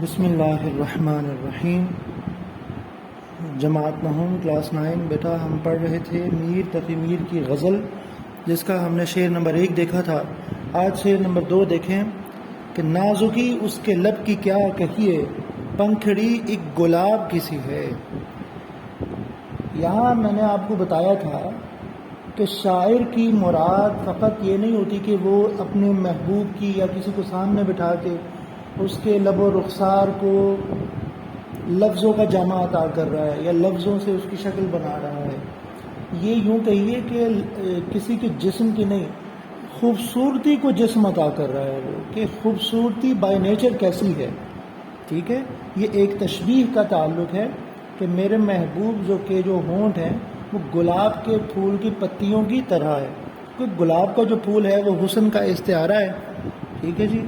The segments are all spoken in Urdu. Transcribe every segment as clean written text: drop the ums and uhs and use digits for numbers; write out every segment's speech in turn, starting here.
بسم اللہ الرحمن الرحیم۔ جماعت نہوم کلاس 9 بیٹا ہم پڑھ رہے تھے میر تقی میر کی غزل، جس کا ہم نے شعر نمبر 1 دیکھا تھا۔ آج شعر نمبر 2 دیکھیں کہ نازکی اس کے لب کی کیا کہیے، پنکھڑی ایک گلاب کی سی ہے۔ یہاں میں نے آپ کو بتایا تھا کہ شاعر کی مراد فقط یہ نہیں ہوتی کہ وہ اپنے محبوب کی یا کسی کو سامنے بٹھا کے اس کے لب و رخسار کو لفظوں کا جامع عطا کر رہا ہے یا لفظوں سے اس کی شکل بنا رہا ہے۔ یہ یوں کہیے کہ کسی کے جسم کی نہیں، خوبصورتی کو جسم عطا کر رہا ہے وہ، کہ خوبصورتی بائی نیچر کیسی ہے۔ ٹھیک ہے، یہ ایک تشبیہ کا تعلق ہے کہ میرے محبوب جو ہونٹ ہیں وہ گلاب کے پھول کی پتیوں کی طرح ہے۔ کیونکہ گلاب کا جو پھول ہے وہ حسن کا استعارہ ہے۔ ٹھیک ہے جی،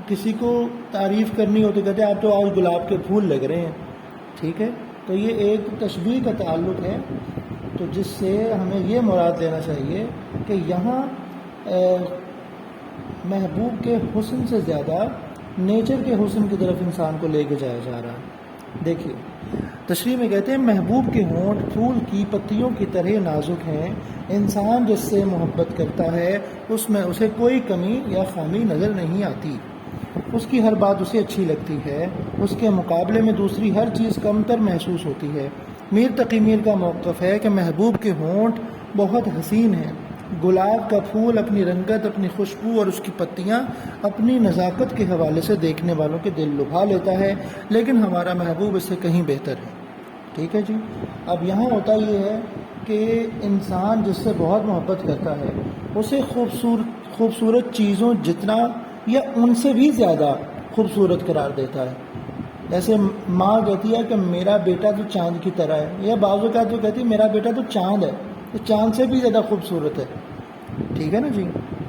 کسی کو تعریف کرنی ہو تو کہتے ہیں آپ تو آج گلاب کے پھول لگ رہے ہیں۔ ٹھیک ہے، تو یہ ایک تشبیہ کا تعلق ہے، تو جس سے ہمیں یہ مراد لینا چاہیے کہ یہاں محبوب کے حسن سے زیادہ نیچر کے حسن کی طرف انسان کو لے کے جایا جا رہا ہے۔ دیکھیے تشریح میں کہتے ہیں محبوب کے ہونٹ پھول کی پتیوں کی طرح نازک ہیں، انسان جس سے محبت کرتا ہے اس میں اسے کوئی کمی یا خامی نظر نہیں آتی، اس کی ہر بات اسے اچھی لگتی ہے، اس کے مقابلے میں دوسری ہر چیز کمتر محسوس ہوتی ہے۔ میر تقی میر کا موقف ہے کہ محبوب کے ہونٹ بہت حسین ہیں، گلاب کا پھول اپنی رنگت، اپنی خوشبو اور اس کی پتیاں اپنی نزاکت کے حوالے سے دیکھنے والوں کے دل لبھا لیتا ہے، لیکن ہمارا محبوب اس سے کہیں بہتر ہے۔ ٹھیک ہے جی، اب یہاں ہوتا یہ ہے کہ انسان جس سے بہت محبت کرتا ہے اسے خوبصورت چیزوں جتنا یا ان سے بھی زیادہ خوبصورت قرار دیتا ہے۔ جیسے ماں کہتی ہے کہ میرا بیٹا تو چاند کی طرح ہے، یا بعض اوقات جو کہتی ہے میرا بیٹا تو چاند ہے، تو چاند سے بھی زیادہ خوبصورت ہے۔ ٹھیک ہے نا جی،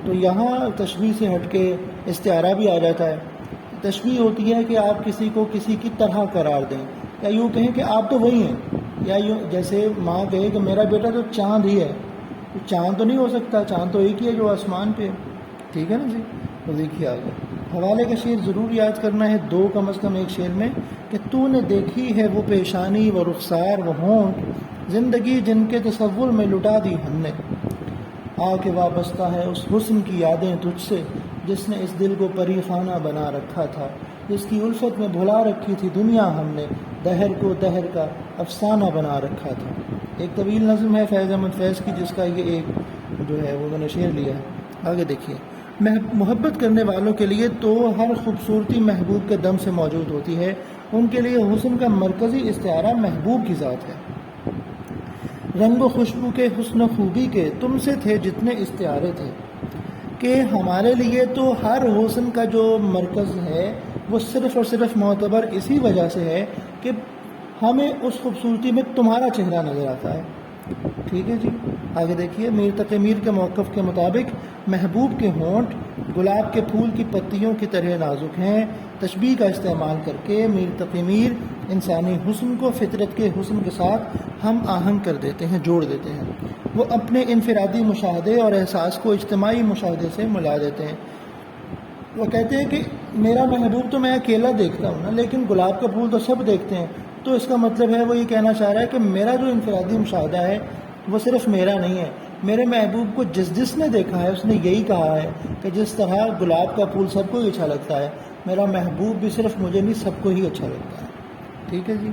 تو یہاں تشبیہ سے ہٹ کے استعارہ بھی آ جاتا ہے۔ تشبیہ ہوتی ہے کہ آپ کسی کو کسی کی طرح قرار دیں، یا یوں کہیں کہ آپ تو وہی ہیں، یا یوں جیسے ماں کہے کہ میرا بیٹا تو چاند ہی ہے، تو چاند تو نہیں ہو سکتا، چاند تو ایک ہی ہے جو آسمان پہ ہے۔ ٹھیک ہے نا جی، تو دیکھیے آگے حوالے کا شعر ضرور یاد کرنا ہے، 2 کم از کم ایک شعر میں، کہ تو نے دیکھی ہے وہ پیشانی وہ رخسار وہ ہونٹ، زندگی جن کے تصور میں لٹا دی ہم نے، آ کے وابستہ ہے اس حسن کی یادیں تجھ سے جس نے اس دل کو پری خانہ بنا رکھا تھا، جس کی الفت میں بھلا رکھی تھی دنیا ہم نے، دہر کو دہر کا افسانہ بنا رکھا تھا۔ ایک طویل نظم ہے فیض احمد فیض کی، جس کا یہ ایک جو ہے وہ میں نے شعر لیا ہے۔ آگے دیکھیے، محبت کرنے والوں کے لیے تو ہر خوبصورتی محبوب کے دم سے موجود ہوتی ہے، ان کے لیے حسن کا مرکزی استعارہ محبوب کی ذات ہے۔ رنگ و خوشبو کے حسن و خوبی کے تم سے تھے جتنے استعارے تھے، کہ ہمارے لیے تو ہر حسن کا جو مرکز ہے وہ صرف اور صرف معتبر اسی وجہ سے ہے کہ ہمیں اس خوبصورتی میں تمہارا چہرہ نظر آتا ہے۔ ٹھیک ہے جی، آگے دیکھیے، میر تقی میر کے موقف کے مطابق محبوب کے ہونٹ گلاب کے پھول کی پتیوں کی طرح نازک ہیں۔ تشبیہ کا استعمال کر کے میر تقی میر انسانی حسن کو فطرت کے حسن کے ساتھ ہم آہنگ کر دیتے ہیں، جوڑ دیتے ہیں۔ وہ اپنے انفرادی مشاہدے اور احساس کو اجتماعی مشاہدے سے ملا دیتے ہیں۔ وہ کہتے ہیں کہ میرا محبوب تو میں اکیلا دیکھتا ہوں نا، لیکن گلاب کا پھول تو سب دیکھتے ہیں، تو اس کا مطلب ہے وہ یہ کہنا چاہ رہا ہے کہ میرا جو انفرادی مشاہدہ ہے وہ صرف میرا نہیں ہے، میرے محبوب کو جس نے دیکھا ہے اس نے یہی کہا ہے کہ جس طرح گلاب کا پھول سب کو ہی اچھا لگتا ہے، میرا محبوب بھی صرف مجھے نہیں سب کو ہی اچھا لگتا ہے۔ ٹھیک ہے جی،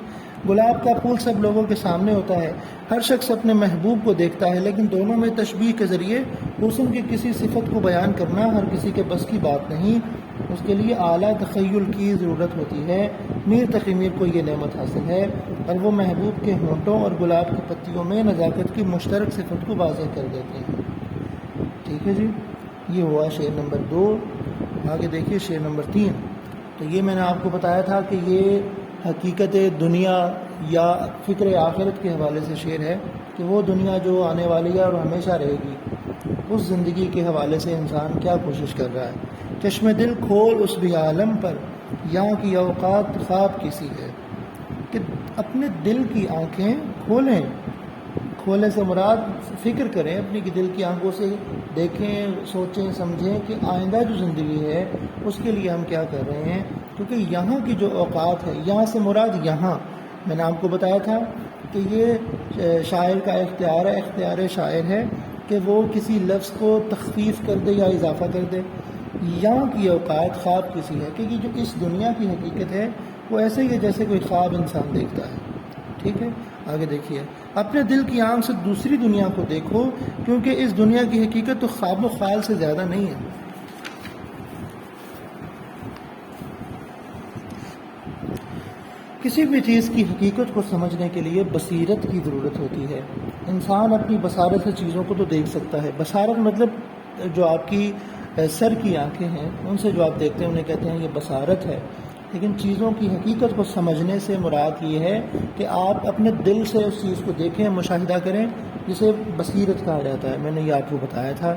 گلاب کا پھول سب لوگوں کے سامنے ہوتا ہے، ہر شخص اپنے محبوب کو دیکھتا ہے، لیکن دونوں میں تشبیہ کے ذریعے حسن کی کسی صفت کو بیان کرنا ہر کسی کے بس کی بات نہیں، اس کے لیے اعلیٰ تخیل کی ضرورت ہوتی ہے۔ میر تقی میر کو یہ نعمت حاصل ہے اور وہ محبوب کے ہونٹوں اور گلاب کی پتیوں میں نزاکت کی مشترک صفت کو واضح کر دیتے ہیں۔ ٹھیک ہے جی، یہ ہوا شعر نمبر 2۔ آگے دیکھیے شعر نمبر 3۔ تو یہ میں نے آپ کو بتایا تھا کہ یہ حقیقت دنیا یا فکر آخرت کے حوالے سے شعر ہے، کہ وہ دنیا جو آنے والی ہے اور ہمیشہ رہے گی، اس زندگی کے حوالے سے انسان کیا کوشش کر رہا ہے۔ چشم دل کھول اس بھی عالم پر، یہاں کی اوقات خواب کسی ہے، کہ اپنے دل کی آنکھیں کھولنے سے مراد فکر کریں، اپنی دل کی آنکھوں سے دیکھیں، سوچیں، سمجھیں کہ آئندہ جو زندگی ہے اس کے لیے ہم کیا کر رہے ہیں، کیونکہ یہاں کی جو اوقات ہے، یہاں سے مراد یہاں، میں نے آپ کو بتایا تھا کہ یہ شاعر کا اختیار ہے، اختیار شاعر ہے کہ وہ کسی لفظ کو تخفیف کر دے یا اضافہ کر دے۔ یہاں کی اوقات خواب کسی ہے کہ یہ جو اس دنیا کی حقیقت ہے وہ ایسے ہی ہے جیسے کوئی خواب انسان دیکھتا ہے۔ ٹھیک ہے، آگے دیکھیے، اپنے دل کی آنکھ سے دوسری دنیا کو دیکھو، کیونکہ اس دنیا کی حقیقت تو خواب و خیال سے زیادہ نہیں ہے۔ کسی بھی چیز کی حقیقت کو سمجھنے کے لیے بصیرت کی ضرورت ہوتی ہے۔ انسان اپنی بصارت سے چیزوں کو تو دیکھ سکتا ہے۔ بصارت مطلب جو آپ کی سر کی آنکھیں ہیں ان سے جو آپ دیکھتے ہیں انہیں کہتے ہیں یہ بصارت ہے، لیکن چیزوں کی حقیقت کو سمجھنے سے مراد یہ ہے کہ آپ اپنے دل سے اس چیز کو دیکھیں، مشاہدہ کریں، جسے بصیرت کہا جاتا ہے۔ میں نے یہ آپ کو بتایا تھا،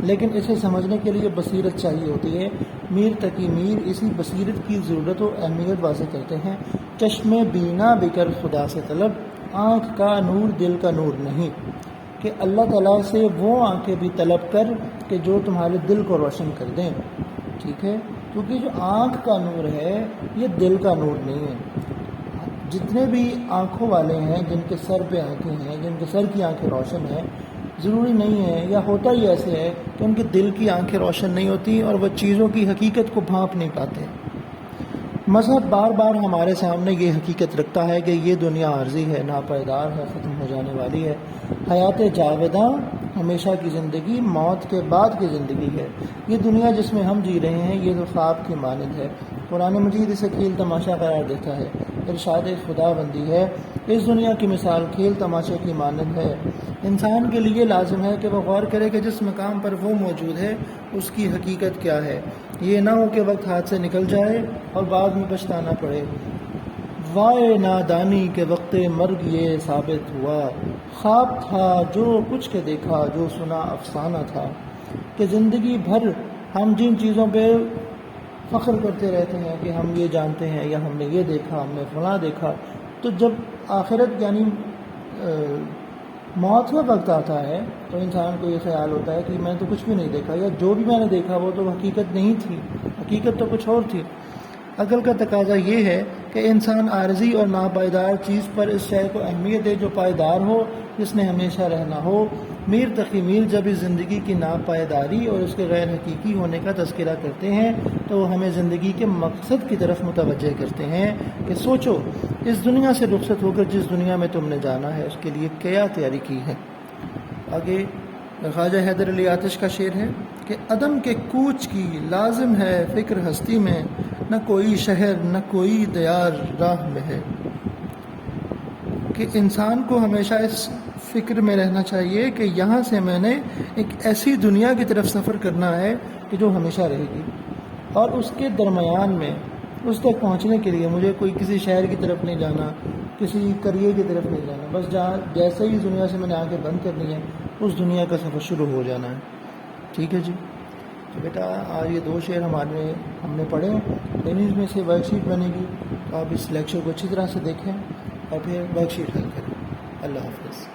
لیکن اسے سمجھنے کے لیے بصیرت چاہیے ہوتی ہے۔ میر تقی میر اسی بصیرت کی ضرورت و اہمیت واضح کرتے ہیں۔ چشم بینا بکر خدا سے طلب، آنکھ کا نور دل کا نور نہیں، کہ اللہ تعالیٰ سے وہ آنکھیں بھی طلب کر کہ جو تمہارے دل کو روشن کر دیں۔ ٹھیک ہے، کیونکہ جو آنکھ کا نور ہے یہ دل کا نور نہیں ہے۔ جتنے بھی آنکھوں والے ہیں، جن کے سر پہ آنکھیں ہیں، جن کے سر کی آنکھیں روشن ہیں، ضروری نہیں ہے یا ہوتا ہی ایسے ہے کہ ان کے دل کی آنکھیں روشن نہیں ہوتی اور وہ چیزوں کی حقیقت کو بھانپ نہیں پاتے۔ مذہب بار بار ہمارے سامنے یہ حقیقت رکھتا ہے کہ یہ دنیا عارضی ہے، ناپائیدار ہے، ختم ہو جانے والی ہے۔ حیات جاوداں ہمیشہ کی زندگی موت کے بعد کی زندگی ہے۔ یہ دنیا جس میں ہم جی رہے ہیں یہ تو خواب کی مانند ہے۔ قرآن مجید اسے کھیل تماشا قرار دیتا ہے۔ ارشاد خدا بندی ہے، اس دنیا کی مثال کھیل تماشے کی مانند ہے۔ انسان کے لیے لازم ہے کہ وہ غور کرے کہ جس مقام پر وہ موجود ہے اس کی حقیقت کیا ہے۔ یہ نہ ہو کہ وقت ہاتھ سے نکل جائے اور بعد میں پچھتانا پڑے۔ وائے نادانی کے وقت مرگ یہ ثابت ہوا، خواب تھا جو کچھ کے دیکھا، جو سنا افسانہ تھا۔ کہ زندگی بھر ہم جن چیزوں پہ فخر کرتے رہتے ہیں کہ ہم یہ جانتے ہیں یا ہم نے یہ دیکھا، ہم نے فلاں دیکھا، تو جب آخرت یعنی موت کا وقت آتا ہے تو انسان کو یہ خیال ہوتا ہے کہ میں تو کچھ بھی نہیں دیکھا، یا جو بھی میں نے دیکھا وہ تو حقیقت نہیں تھی، حقیقت تو کچھ اور تھی۔ عقل کا تقاضا یہ ہے کہ انسان عارضی اور ناپائیدار چیز پر اس شے کو اہمیت دے جو پائیدار ہو، جس نے ہمیشہ رہنا ہو۔ میر تقی میر جب اس زندگی کی ناپائیداری اور اس کے غیر حقیقی ہونے کا تذکرہ کرتے ہیں تو وہ ہمیں زندگی کے مقصد کی طرف متوجہ کرتے ہیں کہ سوچو، اس دنیا سے رخصت ہو کر جس دنیا میں تم نے جانا ہے اس کے لیے کیا تیاری کی ہے۔ آگے خواجہ حیدر علی آتش کا شعر ہے کہ عدم کے کوچ کی لازم ہے فکر ہستی میں، نہ کوئی شہر نہ کوئی دیار راہ میں ہے۔ کہ انسان کو ہمیشہ اس فکر میں رہنا چاہیے کہ یہاں سے میں نے ایک ایسی دنیا کی طرف سفر کرنا ہے کہ جو ہمیشہ رہے گی، اور اس کے درمیان میں اس تک پہنچنے کے لیے مجھے کوئی کسی شہر کی طرف نہیں جانا، کسی قریے کی طرف نہیں جانا، بس جہاں جیسے ہی دنیا سے میں نے آنکھیں بند کرنی ہے اس دنیا کا سفر شروع ہو جانا ہے۔ ٹھیک ہے جی، تو بیٹا آج یہ 2 شعر ہم نے پڑھے، انہیں میں سے ورک شیٹ بنے گی، تو آپ اس لیکچر کو اچھی طرح سے دیکھیں اور پھر ورک شیٹ حل کریں۔ اللہ حافظ۔